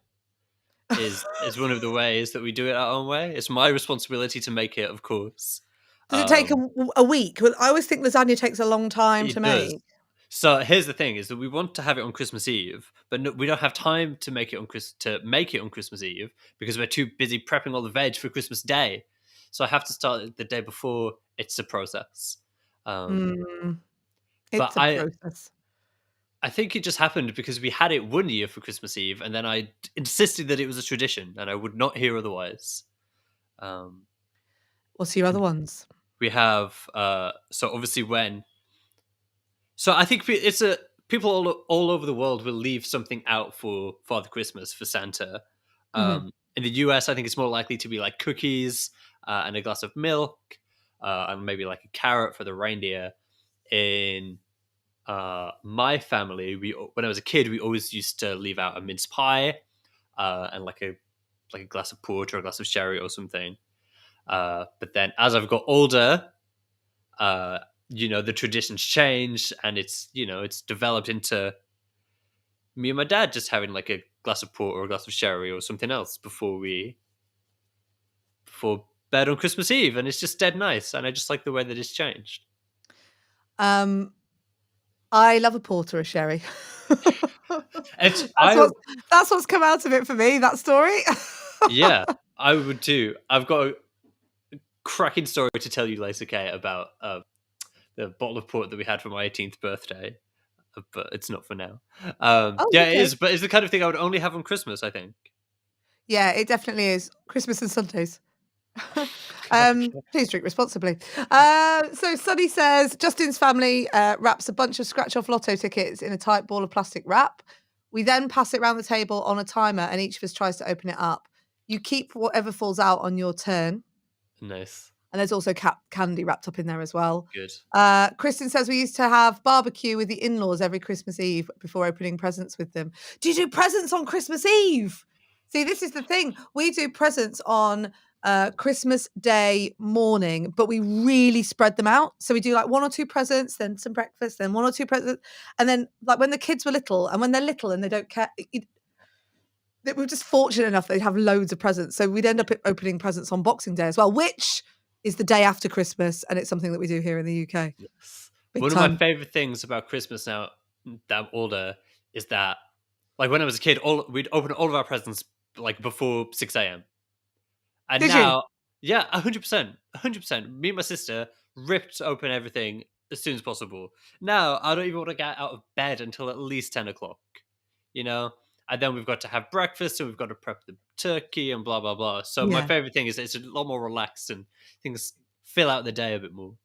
Is one of the ways that we do it our own way. It's my responsibility to make it, of course. Does it take a week? Well, I always think lasagna takes a long time to It does. make. So here's the thing: is that we want to have it on Christmas Eve, but no, we don't have time to make it on Christmas Eve because we're too busy prepping all the veg for Christmas Day. So I have to start it the day before. It's a process. But It's a process. I think it just happened because we had it one year for Christmas Eve, and then I insisted that it was a tradition, and I would not hear otherwise. What's your other ones? We have so obviously so I think people all over the world will leave something out for Father Christmas for Santa. In the US, I think it's more likely to be like cookies and a glass of milk, and maybe like a carrot for the reindeer. In my family, when I was a kid, we always used to leave out a mince pie and like a glass of port or a glass of sherry or something. But then as I've got older, the traditions change, and it's developed into me and my dad just having like a glass of port or a glass of sherry or something else before bed on Christmas Eve, and it's just dead nice. And I just like the way that it's changed. Um, I love a porter, a sherry. It's That's what's come out of it for me. That story. yeah, I would too. I've got a cracking story to tell you later, Kate, about the bottle of port that we had for my 18th birthday, but it's not for now. Oh, Yeah, it okay. is, but it's the kind of thing I would only have on Christmas, I think. Yeah, it definitely is. Christmas and Sundays. Please drink responsibly. So Sunny says Justin's family wraps a bunch of scratch-off lotto tickets in a tight ball of plastic wrap. We then pass it around the table on a timer, and each of us tries to open it up. You keep whatever falls out on your turn. Nice. And there's also candy wrapped up in there as well. Good. Kristen says we used to have barbecue with the in-laws every Christmas Eve before opening presents with them. Do you do presents on Christmas Eve? See, this is the thing. We do presents on Christmas Day morning, but we really spread them out. So we do like 1 or 2 presents, then some breakfast, then 1 or 2 presents. And then like when the kids were little, and when they're little and they don't care, we're just fortunate enough they'd have loads of presents. So we'd end up opening presents on Boxing Day as well, which is the day after Christmas, and it's something that we do here in the UK. Yes. Big One time. of my favorite things about Christmas now that I'm older is that, like when I was a kid, we'd open all of our presents like before 6 a.m. And Did now, you? yeah, 100%, 100%. Me and my sister ripped open everything as soon as possible. Now I don't even want to get out of bed until at least 10 o'clock. And then we've got to have breakfast, and we've got to prep the turkey and blah blah blah. So my Yeah. favorite thing is it's a lot more relaxed, and things fill out the day a bit more.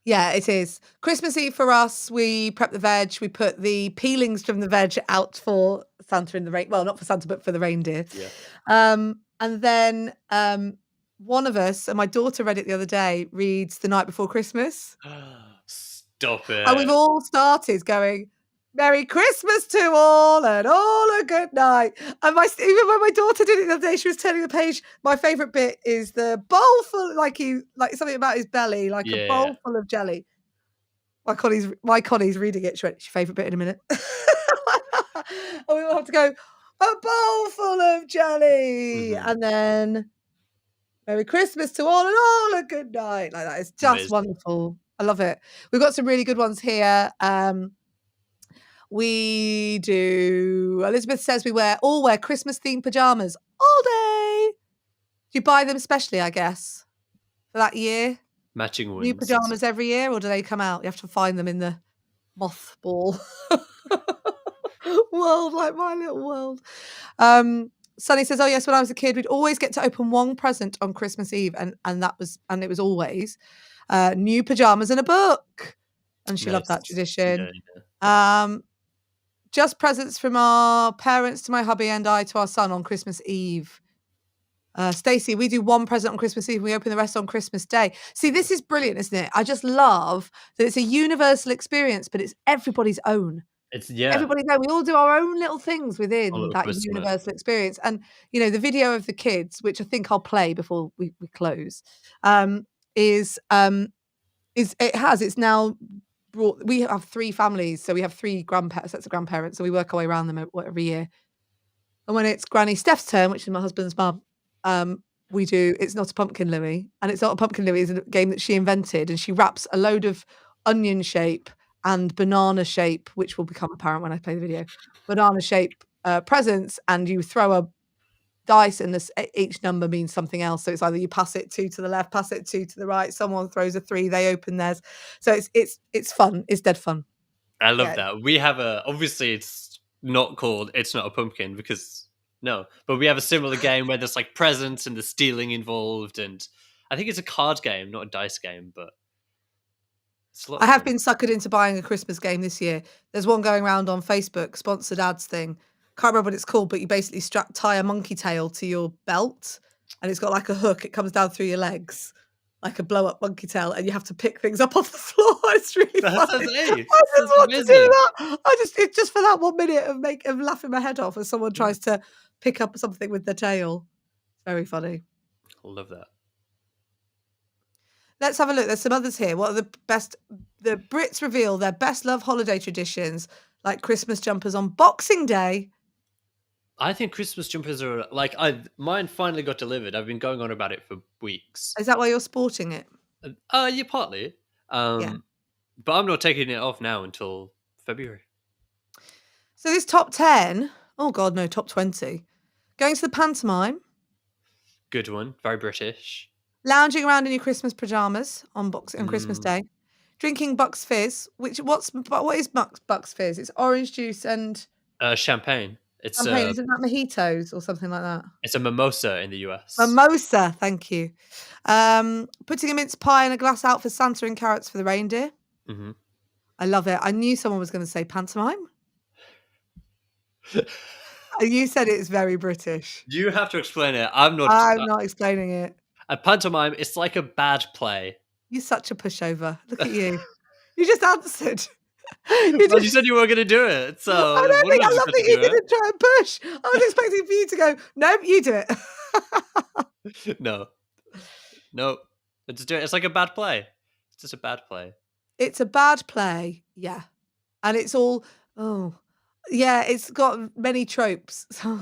Yeah, it is. Christmas Eve for us, we prep the veg. We put the peelings from the veg out for Santa in the rain. Well, not for Santa, but for the reindeer. Yeah. And then one of us, and my daughter read it the other day, reads The Night Before Christmas. Stop it. And we've all started going, Merry Christmas to all, and all a good night. And even when my daughter did it the other day, she was turning the page. My favourite bit is the bowl full, like something about his belly, like a bowl full of jelly. My Connie's reading it. She went, "It's your favourite bit in a minute." And we all have to go, a bowl full of jelly, and then Merry Christmas to all, and all a good night. Like that. It's just Amazing. wonderful. I love it. We've got some really good ones here. We do. Elizabeth says we all wear Christmas themed pajamas all day. Do you buy them specially, I guess, for that year? Matching ones. New pajamas every year, or do they come out? You have to find them in the mothball world, like my little world. Sunny says, "Oh yes, when I was a kid, we'd always get to open one present on Christmas Eve, and it was always new pajamas and a book." And she loved that tradition. Yeah. Just presents from our parents to my hubby and I to our son on Christmas Eve. Stacey, we do one present on Christmas Eve. We open the rest on Christmas Day. See, this is brilliant, isn't it? I just love that it's a universal experience, but it's everybody's own. Everybody's own. We all do our own little things within that universal experience. And, the video of the kids, which I think I'll play before we close, it's now brought. We have 3 families, so we have 3 sets of grandparents, so we work our way around them every year. And when it's Granny Steph's turn, which is my husband's mum, we do It's Not a Pumpkin, Louie. And It's Not a Pumpkin, Louie is a game that she invented, and she wraps a load of onion shape and banana shape, which will become apparent when I play the video, banana shape presents, and you throw a dice, and each number means something else. So it's either you pass it 2 to the left, pass it 2 to the right, someone throws a 3, they open theirs. So it's fun. It's dead fun. I love that. We have obviously it's not called It's Not a Pumpkin because no, but we have a similar game where there's like presents and the stealing involved, and I think it's a card game, not a dice game, but it's a lot I of have fun. been suckered into buying a Christmas game this year. There's one going around on Facebook, sponsored ads thing. Can't remember what it's called, but you basically tie a monkey tail to your belt, and it's got like a hook. It comes down through your legs, like a blow up monkey tail, and you have to pick things up off the floor. It's really funny. I just want to do that. It's just for that 1 minute of laughing my head off as someone tries to pick up something with their tail. It's very funny. I love that. Let's have a look. There's some others here. What are the best? The Brits reveal their best love holiday traditions, like Christmas jumpers on Boxing Day. I think Christmas jumpers are like mine finally got delivered. I've been going on about it for weeks. Is that why you're sporting it? Yeah, partly. Yeah. But I'm not taking it off now until February. So this top 10, oh God, no, top 20. Going to the pantomime, Good one. Very British. lounging around in your Christmas pajamas on Christmas Day, drinking Bucks Fizz, what is Bucks Fizz? It's orange juice and Champagne. It's champagne. Isn't that mojitos or something like that? it's a mimosa in the US. Mimosa, thank you. Putting a mince pie in a glass out for Santa and carrots for the reindeer. Mm-hmm. I love it. I knew someone was going to say pantomime. You said it's very British. You have to explain it. I'm not explaining it. A pantomime, it's like a bad play. You're such a pushover. Look at you. You just answered. You said you were going to do it. So I love that you didn't try and push. I was expecting for you to go, no, you do it. No. It's like a bad play. It's just a bad play. It's a bad play, yeah. And it's all, yeah, it's got many tropes. So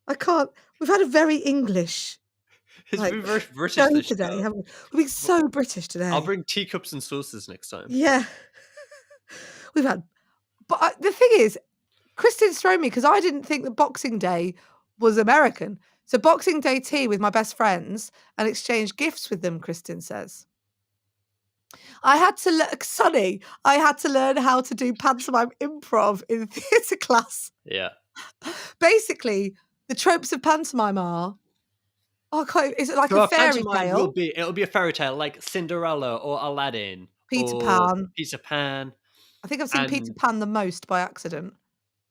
I can't. We've had a very English. It's been very British today, haven't we? We've been so British today. I'll bring teacups and saucers next time. Yeah. We've had. But the thing is, Kristin's thrown me because I didn't think that Boxing Day was American. So Boxing Day tea with my best friends and exchange gifts with them, Kristin says. I had to learn how to do pantomime improv in theatre class. Yeah. Basically, the tropes of pantomime are, is it like a fairy tale? It'll be a fairy tale like Cinderella or Aladdin. Peter Pan. I think I've seen Peter Pan the most by accident.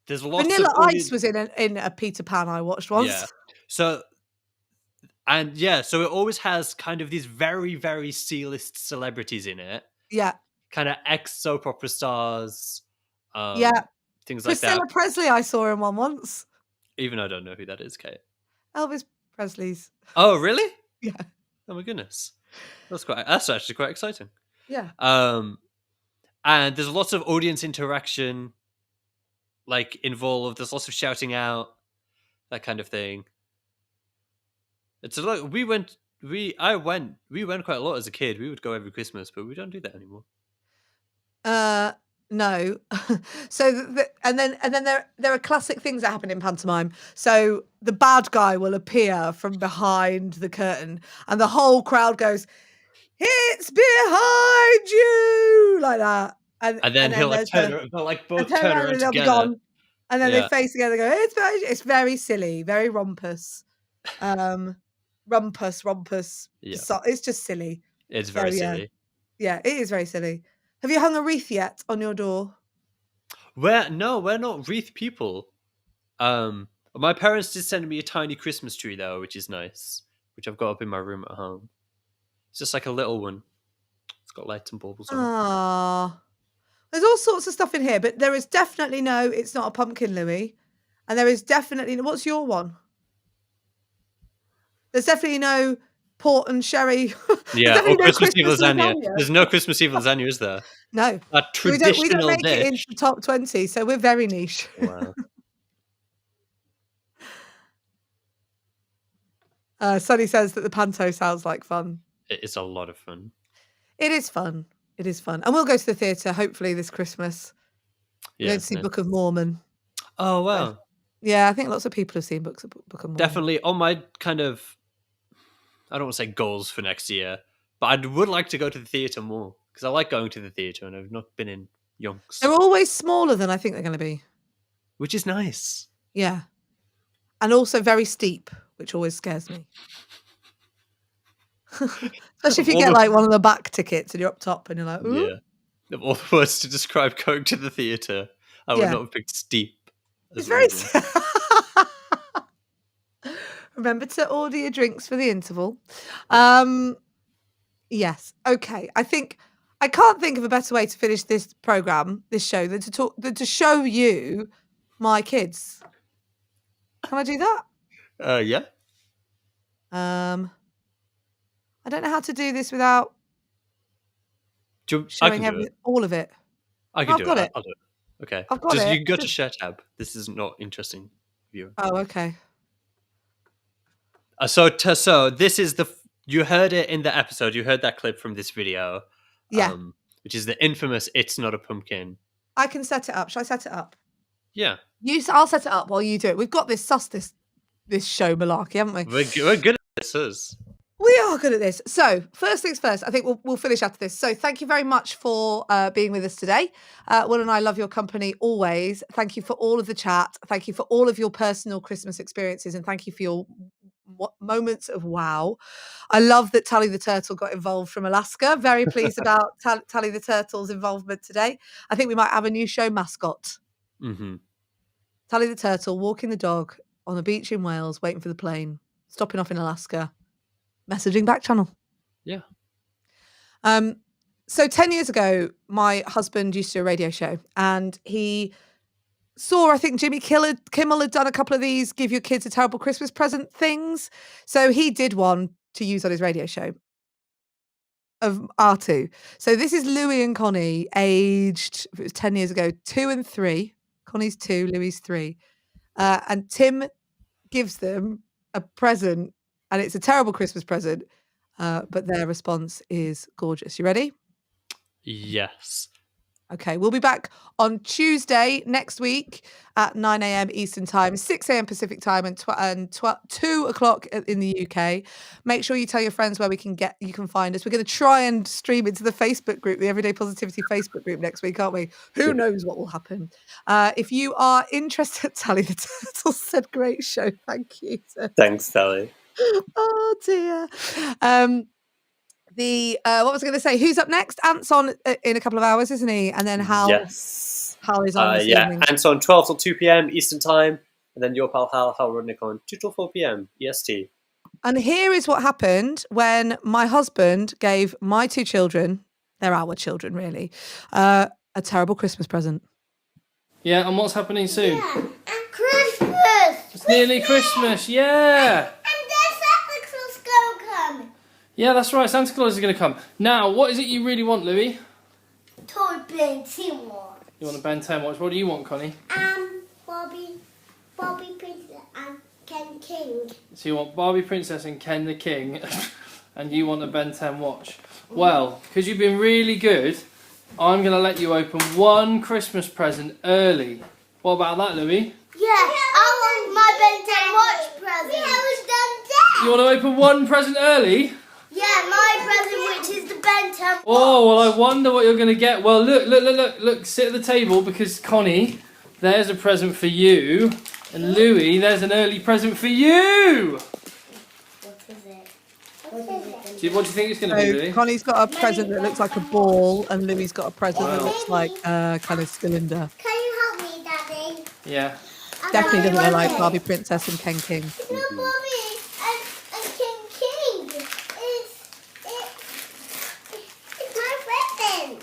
There's lots Vanilla Ice was in a Peter Pan I watched once. Yeah. So it always has kind of these very, very C-list celebrities in it. Yeah. Kind of ex-soap opera stars. Yeah. Things Priscilla like that. Presley, I saw in one once. Even I don't know who that is, Kate. Elvis Presley's. Oh, really? Yeah. Oh my goodness. That's actually quite exciting. Yeah. And there's lots of audience interaction involved. There's lots of shouting out, that kind of thing. It's a lot. We went quite a lot as a kid. We would go every Christmas, but we don't do that anymore. No. So and then there are classic things that happen in pantomime. So the bad guy will appear from behind the curtain and the whole crowd goes, "It's behind you," like that. And then he'll both turn around together. Gone, and then they face together and go, it's very silly, very rompous. Rumpus. Yeah. It's just silly. It's very silly. Yeah, it is very silly. Have you hung a wreath yet on your door? We're not wreath people. My parents did send me a tiny Christmas tree though, which is nice, which I've got up in my room at home. It's just like a little one. It's got lights and baubles on it. Ah, there's all sorts of stuff in here, but there is definitely it's not a pumpkin, Louis. And there is definitely, what's your one? There's definitely no port and sherry. Yeah, or Christmas Eve lasagna. There's no Christmas Eve lasagna, is there? No. A traditional we don't make dish. it into the top 20, so we're very niche. Wow. Sunny says that the panto sounds like fun. It is a lot of fun. It is fun. It is fun. And we'll go to the theatre, hopefully, this Christmas. We're going to see Book of Mormon. Oh, wow. Yeah, I think lots of people have seen Book of Mormon. Definitely on my kind of, I don't want to say goals for next year, but I would like to go to the theatre more because I like going to the theatre and I've not been in yonks. They're always smaller than I think they're going to be. Which is nice. Yeah. And also very steep, which always scares me. Especially if you get one of the back tickets and you're up top and you're like, ooh. Yeah. Of all the words to describe going to the theatre, I would not have picked steep. It's very. Remember to order your drinks for the interval. Yes. Okay. I can't think of a better way to finish this program, this show, than to show you my kids. Can I do that? Yeah. I don't know how to do this without I can showing do it. all of it. I can I've do got it. it. I'll do it. Okay. I've got Just it. you can go to share tab. This is not interesting, viewer. Oh, okay. So this is you heard it in the episode. You heard that clip from this video. Yeah. Which is the infamous "It's not a pumpkin." I can set it up. Shall I set it up? Yeah. I'll set it up while you do it. We've got this this show malarkey, haven't we? We're good at this. Us. We are good at this. So first things first, I think we'll finish after this. So thank you very much for being with us today. Will and I love your company always. Thank you for all of the chat. Thank you for all of your personal Christmas experiences, and thank you for your moments of wow. I love that Tally the Turtle got involved from Alaska. Very pleased about Tally the Turtle's involvement today. I think we might have a new show mascot. Mm-hmm. Tally the Turtle walking the dog on a beach in Wales, waiting for the plane, stopping off in Alaska, messaging Backchannel. Yeah. So 10 years ago, my husband used to do a radio show, and he saw, I think Jimmy Kimmel had done a couple of these give your kids a terrible Christmas present things. So he did one to use on his radio show of R2. So this is Louis and Connie, aged, if it was 10 years ago, 2 and 3. Connie's 2, Louis 3. And Tim gives them a present, and it's a terrible Christmas present, but their response is gorgeous. You ready? Yes. Okay, we'll be back on Tuesday next week at 9 a.m. Eastern Time, 6 a.m. Pacific Time, and 2 o'clock in the UK. Make sure you tell your friends where you can find us. We're going to try and stream into the Facebook group, the Everyday Positivity Facebook group next week, aren't we? Who knows what will happen? If you are interested, Tally the Turtle said, "Great show, thank you." Thanks, Sally. Oh dear. What was I going to say? Who's up next? Ant's on in a couple of hours, isn't he? And then Hal. Yes. Hal is on this evening. Ant's on 12 till 2 p.m. Eastern Time, and then your pal Hal Rudnick on 2 till 4 p.m. EST. And here is what happened when my husband gave my 2 children, they're our children really, a terrible Christmas present. Yeah, and what's happening soon? Yeah, and Christmas! It's nearly Christmas, yeah! And there's Santa Claus gonna come. Yeah, that's right, Santa Claus is going to come. Now, what is it you really want, Louis? Toy Ben Timor. You want a Ben 10 watch. What do you want, Connie? Bobby Princess and Ken King. So you want Barbie Princess and Ken the King, and you want a Ben 10 watch. Well, because you've been really good, I'm going to let you open one Christmas present early. What about that, Louis? Yeah, I want my Ben 10 watch present. We haven't done that. You want to open one present early? Yeah, my present, which is the Ben 10 watch. Oh, well, I wonder what you're going to get. Well, look, sit at the table because, Connie, there's a present for you. And Louis, there's an early present for you. What is it? What is it? What do you think it's going to be, So Louis? Connie's got a present that looks like a ball, and Louie's got a present that looks like a kind of cylinder. Can you help me, Daddy? Yeah. Definitely doesn't look like Barbie Princess and Ken King. It's not Bobby and King King. It's my present.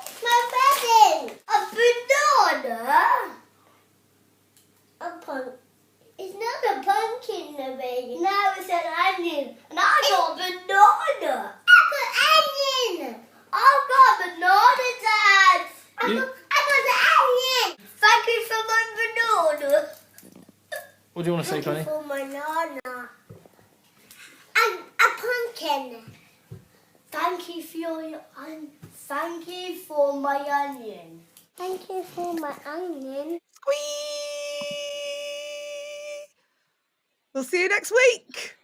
It's my present. A banana. It's not a pumpkin, baby. No, it's an onion. And I got a banana. I got onion. I've got a banana, Dad. I got an onion. Thank you for my banana. What do you want to say, Thank you Connie? for my banana. And a pumpkin. Thank you for your Thank you for my onion. Thank you for my onion. Squeak! We'll see you next week.